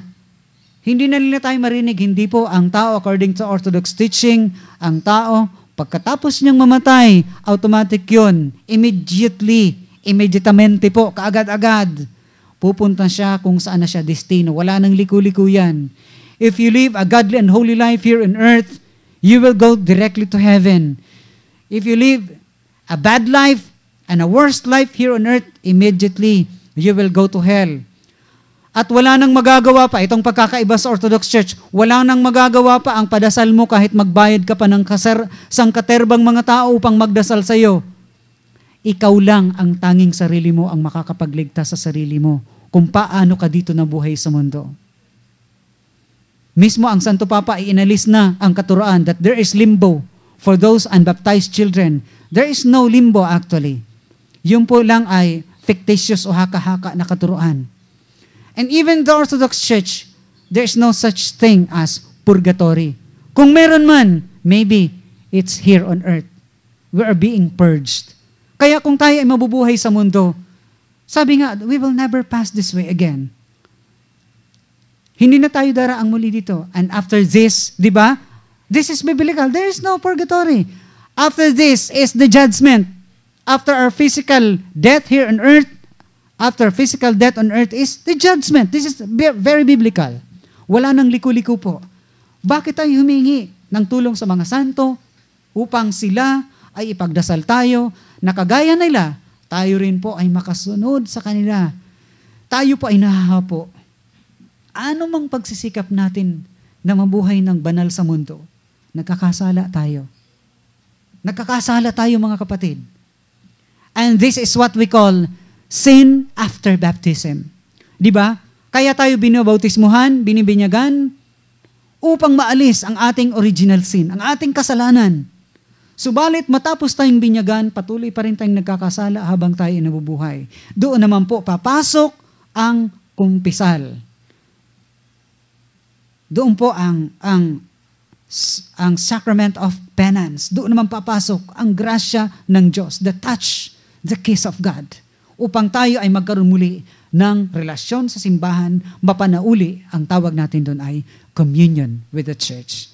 Hindi na nila tayo marinig. Hindi po ang tao, according to Orthodox teaching, ang tao, pagkatapos niyang mamatay, automatic yun. Immediatamente po, kaagad-agad. Pupunta siya kung saan na siya destino. Wala nang liku-liku yan. If you live a godly and holy life here on earth, you will go directly to heaven. If you live a bad life and a worst life here on earth, immediately you will go to hell. At wala nang magagawa pa, itong pagkakaiba sa Orthodox Church, wala nang magagawa pa ang padasal mo kahit magbayad ka pa ng sangkaterbang mga tao upang magdasal sa iyo. ikaw lang ang tanging sarili mo ang makakapagligtas sa sarili mo kung paano ka dito nabuhay sa mundo. Mismo ang Santo Papa ay inalis na ang katuroan that there is limbo for those unbaptized children. There is no limbo actually. Yung po lang ay fictitious o haka-haka na katuroan. And even the Orthodox Church, there is no such thing as purgatory. Kung meron man, maybe it's here on earth. We are being purged. Kaya kung tayo ay mabubuhay sa mundo, sabi nga, we will never pass this way again. Hindi na tayo daraang muli dito. And after this, di ba? This is biblical. There is no purgatory. After this is the judgment. After our physical death here on earth, after physical death on earth is the judgment. This is very biblical. Wala nang liku-liku po. Bakit tayo humingi ng tulong sa mga santo upang sila ay ipagdasal tayo na kagaya nila, tayo rin po ay makasunod sa kanila. Tayo po ay nahahapo. Ano mang pagsisikap natin na mabuhay ng banal sa mundo, nagkakasala tayo. Nagkakasala tayo mga kapatid. And this is what we call sin after baptism. Di ba? Kaya tayo binabautismuhan, binibinyagan, upang maalis ang ating original sin, ang ating kasalanan. Subalit matapos tayong binyagan, patuloy pa rin tayong nagkakasala habang tayo nabubuhay. Doon naman po papasok ang kumpisal. Doon po ang sacrament of penance. Doon naman papasok ang grasya ng Diyos, the touch, the kiss of God. Upang tayo ay magkaroon muli ng relasyon sa simbahan, mapanauli, ang tawag natin doon ay communion with the church.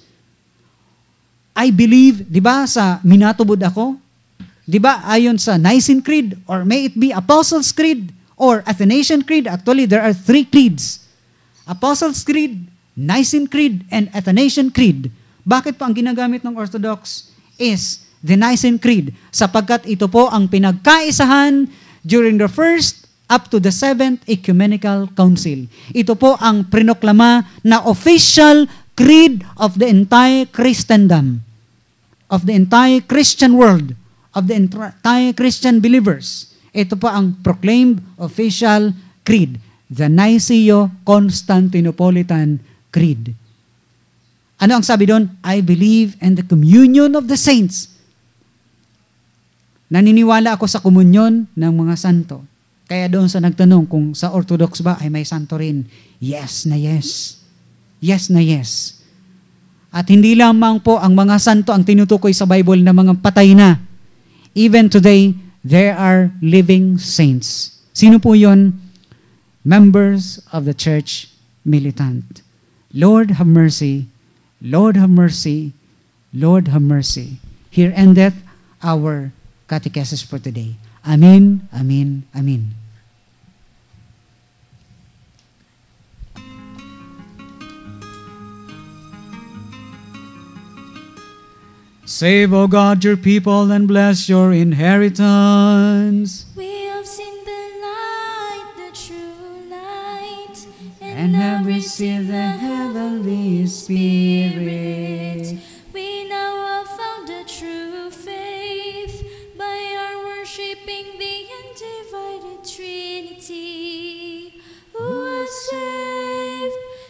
I believe, di ba, sa minatubod ako, di ba, ayon sa Nicene Creed, or may it be Apostles' Creed, or Athanasian Creed. Actually, there are 3 creeds. Apostles' Creed, Nicene Creed, and Athanasian Creed. Bakit po ang ginagamit ng Orthodox is the Nicene Creed? Sapagkat ito po ang pinagkaisahan during the first up to the 7th Ecumenical Council. Ito po ang prinoklama na official creed of the entire Christendom, of the entire Christian world, of the entire Christian believers. Ito po ang proclaimed official creed, the Niceo-Constantinopolitan Creed. Ano ang sabi doon? I believe in the communion of the saints. Naniniwala ako sa komunyon ng mga santo. Kaya doon sa nagtanong kung sa Orthodox ba ay may santo rin. Yes na yes. Yes na yes. At hindi lamang po ang mga santo ang tinutukoy sa Bible na mga patay na. Even today, there are living saints. Sino po yon? Members of the church militant. Lord have mercy. Lord have mercy. Lord have mercy. Here endeth our catechesis for today. Amen, amen, amen. Save, O God, your people and bless your inheritance. We have seen the light, the true light, And have received the heavenly Spirit. We now have found the true faith by our worshiping the undivided Trinity, who has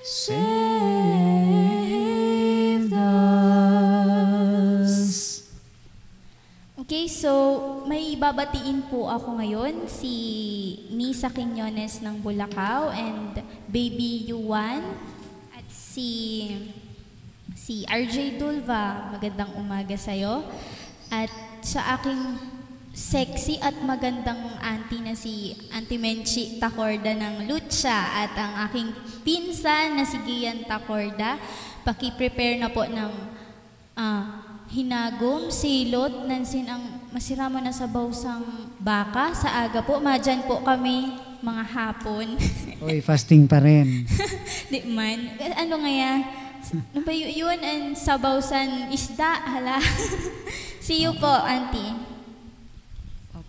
saved us. Okay, so may babatiin po ako ngayon si Nisa Quiñones ng Bulacau and Baby Yuan at si RJ Dulva. Magandang umaga sa'yo. At sa aking sexy at magandang auntie na si Auntie Menchi Tacorda ng Lucha at ang aking pinsan na si Gian Tacorda. Paki-prepare na po ng hinagom, silot, nansin ang masiramo na sa bawsang baka. Sa aga po, madyan po kami mga hapon. Uy, fasting pa rin. Di man. Ano nga yan? Ano ba yun? And sabawsan isda, hala. See you po, auntie.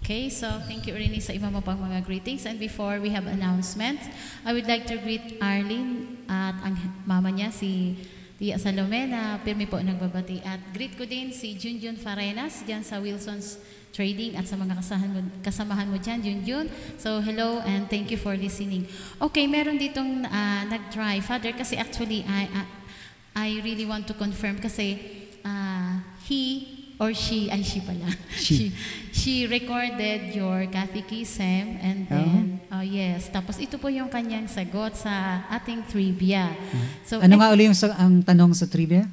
Okay, so thank you rin sa iba mo pang mga greetings. And before we have announcements, I would like to greet Arlene at ang mama niya, si Tia Salome, na pirmi po nagbabati. At greet ko din si Junjun Farenas dyan sa Wilson's Trading at sa mga kasamahan mo dyan, Junjun. So, hello and thank you for listening. Okay, meron ditong nag-try. Father, kasi actually, I really want to confirm kasi he or she pala. She recorded your catechism and then, yes. Tapos ito po yung kanyang sagot sa ating trivia. So, ano nga uli ang tanong sa trivia?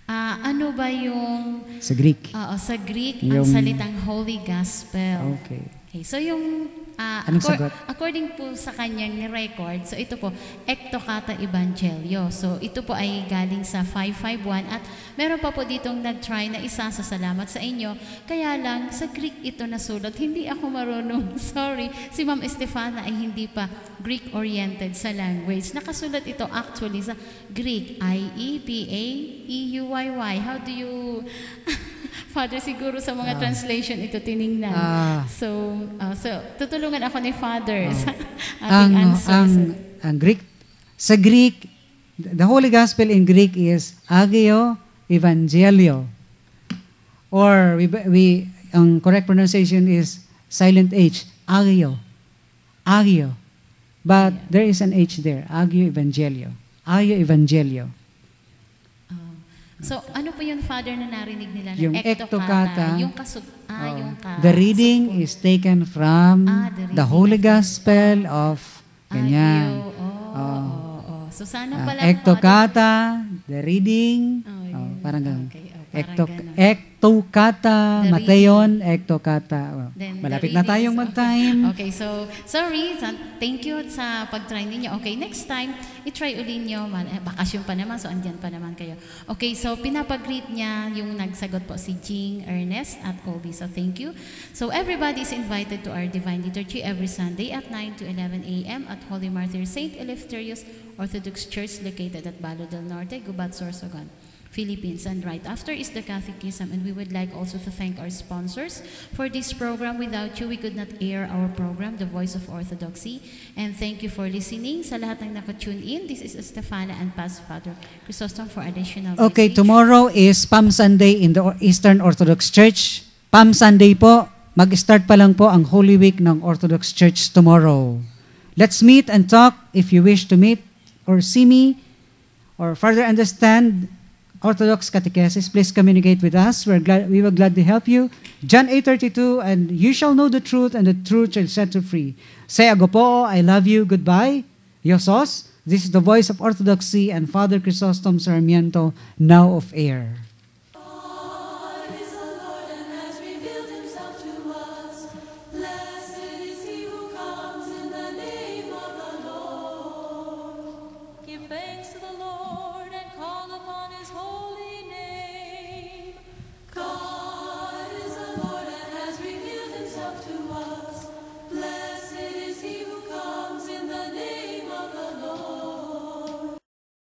Ano ba yung... Sa Greek. Sa Greek, ang salitang Holy Gospel. Okay. So yung... Anong sagot? According po sa kanyang record, so ito po, Ectocata Evangelio. So ito po ay galing sa 551 at meron pa po ditong nag-try na isa sa salamat sa inyo. Kaya lang, sa Greek ito nasulat. Hindi ako marunong. Sorry. Si Ma'am Estefana ay hindi pa Greek-oriented sa language. Nakasulat ito actually sa Greek. I-E-P-A-E-U-Y-Y. How do you... Father, siguro sa mga translation ito tiningnan. So tutulungan ako ni Father sa ating answers. Ang Greek, sa Greek, the Holy Gospel in Greek is Ageo Evangelio. Or ang correct pronunciation is silent H, Ageo. Ageo. But there is an H there, Ageo Evangelio. Ageo Evangelio. So, ano po yung Father na narinig nila? Yung Ectocata. Yung the reading is taken from the Holy Gospel of ganyan. So, sana pala Ectocata, the reading, parang ganun. Ectocata, Mateon, Ectocata. Malapit na tayong mag-time. Okay, so sorry, thank you sa pag-try ninyo. Okay, next time, i-try uli nyo. Bakasyon pa naman, so andyan pa naman kayo. Okay, so pinapag-greet niya yung nagsagot po si Jing, Ernest, at Obi. So thank you. So everybody is invited to our Divine Liturgy every Sunday at 9 to 11 a.m. at Holy Martyr St. Eleftherios Orthodox Church located at Balo del Norte, Gubat, Sorsogon, Philippines. And right after is the Catechism, and we would like also to thank our sponsors for this program. Without you, we could not air our program, The Voice of Orthodoxy. And thank you for listening. Sa lahat ng nakatune in, this is Estefana and Past Father Chrysostom for additional Okay, message. tomorrow is Palm Sunday in the Eastern Orthodox Church. Palm Sunday po, mag-start pa lang po ang Holy Week ng Orthodox Church tomorrow. Let's meet and talk if you wish to meet or see me or further understand Orthodox catechesis. Please communicate with us. We will gladly help you. John 8:32, and you shall know the truth, and the truth shall set you free. Say agopo, I love you, goodbye. Yosos. This is the Voice of Orthodoxy and Father Chrysostom Sarmiento, now of air.